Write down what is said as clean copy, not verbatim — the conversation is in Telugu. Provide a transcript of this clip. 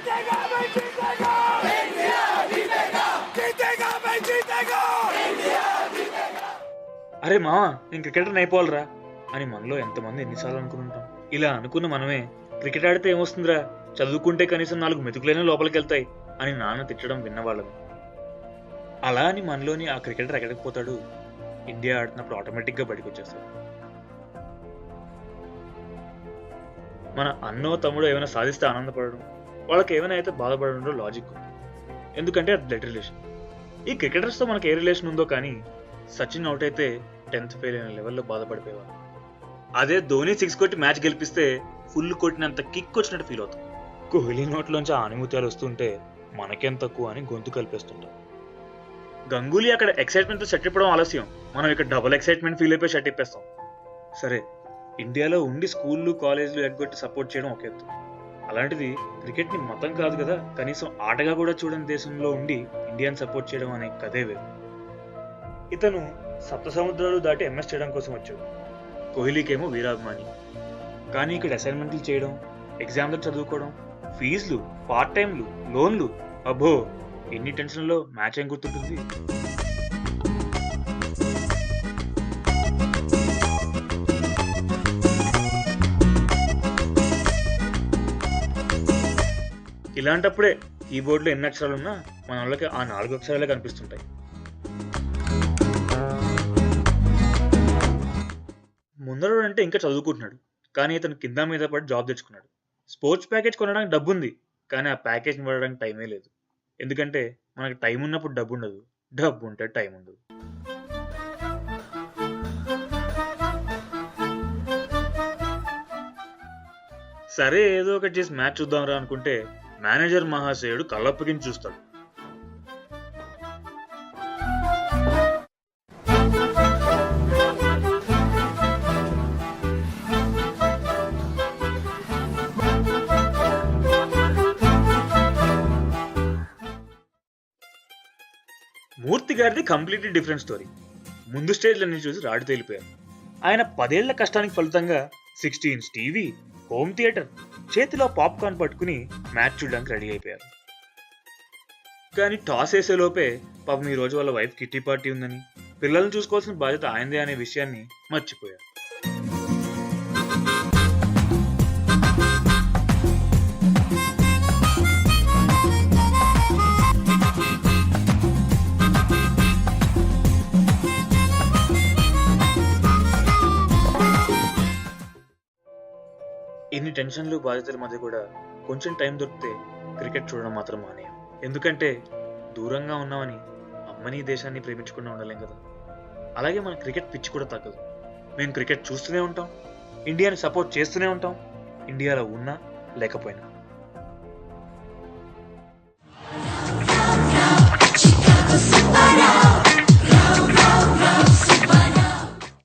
जीतेगा भाई जीतेगा इंडिया जीतेगा जीतेगा भाई जीतेगा इंडिया जीतेगा అరే మావా నేను క్రికెటర్ అయిపోవాలరా అని మనలో ఎంతమంది ఎన్నిసార్లు అనుకుంటాం. ఇలా అనుకున్న మనమే క్రికెట్ ఆడితే ఏమొస్తుందిరా, చదువుకుంటే కనీసం 4 మెతుకులైనా లోపలికి వెళ్తాయి అని నాన్న తిట్టడం విన్నవాళ్ళం. అలా అని మనలోని ఆ క్రికెటర్ ఎక్కడికి పోతాడు, ఇండియా ఆడుతున్నప్పుడు ఆటోమేటిక్గా బయటకు వచ్చేస్తాడు. మన అన్నో తమ్ముడో ఏమైనా సాధిస్తే ఆనందపడడం, వాళ్ళకి ఏమైనా అయితే బాధపడడంలో లాజిక్ ఉంది. ఎందుకంటే అది బ్లడ్ రిలేషన్. ఈ క్రికెటర్స్తో మనకి ఏ రిలేషన్ ఉందో కానీ సచిన్ అవుట్ అయితే 10th ఫెయిల్ అయిన లెవెల్లో బాధపడిపోయేవాడు. అదే ధోని 6 కొట్టి మ్యాచ్ గెలిపిస్తే ఫుల్ కొట్టినంత కిక్ వచ్చినట్టు ఫీల్ అవుతాం. కోహ్లీ నోట్లోంచి ఆ అనుమత్యాలు వస్తుంటే మనకేం తక్కువ అని గొంతు కలిపేస్తుంటాం. గంగూలీ అక్కడ ఎక్సైట్మెంట్తో షట్ ఇప్పడం ఆలస్యం, మనం ఇక్కడ డబుల్ ఎక్సైట్మెంట్ ఫీల్ అయిపోయి షట్ ఇప్పేస్తాం. సరే, ఇండియాలో ఉండి స్కూళ్ళు కాలేజీలు ఎగ్గొట్టి సపోర్ట్ చేయడం ఒక ఎత్తు. అలాంటిది క్రికెట్ని మతం కాదు కదా, కనీసం ఆటగా కూడా చూడని దేశంలో ఉండి ఇండియాని సపోర్ట్ చేయడం అనే కథే వేరు. ఇతను సప్త సముద్రాలు దాటి ఎంఎస్ చేయడం కోసం వచ్చాడు. కోహ్లీకేమో వీరాభిమాని. కానీ ఇక్కడ అసైన్మెంట్లు చేయడం, ఎగ్జామ్లు చదువుకోవడం, ఫీజులు, పార్ట్ టైంలు, లోన్లు, అబ్బో ఎన్ని టెన్షన్లో మ్యాచ్ ఏం గుర్తుంటుంది. ఇలాంటప్పుడే కీబోర్డ్లో ఎన్ని అక్షరాలున్నా మన వాళ్ళకి ఆ 4 అక్షరాలే కనిపిస్తుంటాయి. ముందర అంటే ఇంకా చదువుకుంటున్నాడు, కానీ ఇతను కింద మీద పడి జాబ్ తెచ్చుకున్నాడు. స్పోర్ట్స్ ప్యాకేజ్ కొనడానికి డబ్బు ఉంది, కానీ ఆ ప్యాకేజ్ని వాడడానికి టైమే లేదు. ఎందుకంటే మనకి టైం ఉన్నప్పుడు డబ్బు ఉండదు, డబ్బు ఉంటే టైం ఉండదు. సరే ఏదో ఒకటి చేసి మ్యాచ్ చూద్దాంరా అనుకుంటే మేనేజర్ మహాశయుడు కళ్ళప్పగించి చూస్తాడు. మూర్తి గారిది కంప్లీట్లీ డిఫరెంట్ స్టోరీ. ముందు స్టేజ్లన్నీ చూసి రాడు తేలిపోయారు. ఆయన 10 ఏళ్ల కష్టానికి ఫలితంగా 60 ఇంచ్ టీవీ, హోమ్ థియేటర్, చేతిలో పాప్కార్న్ పట్టుకుని మ్యాచ్ చూడడానికి రెడీ అయిపోయారు. కానీ టాస్ వేసే లోపే పాపం ఈ రోజు వాళ్ళ వైఫ్ కిట్టి పార్టీ ఉందని, పిల్లల్ని చూసుకోవాల్సిన బాధ్యత ఆయనదే అనే విషయాన్ని మర్చిపోయారు. ఇన్ని టెన్షన్లు బాధ్యతల మధ్య కూడా కొంచెం టైం దొరికితే క్రికెట్ చూడడం మాత్రం మానేయం. ఎందుకంటే దూరంగా ఉన్నామని అమ్మని దేశాన్ని ప్రేమించకుండా ఉండలేం కదా. అలాగే మన క్రికెట్ పిచ్చి కూడా తగ్గదు. మేము క్రికెట్ చూస్తూనే ఉంటాం, ఇండియాని సపోర్ట్ చేస్తూనే ఉంటాం, ఇండియాలో ఉన్నా లేకపోయినా.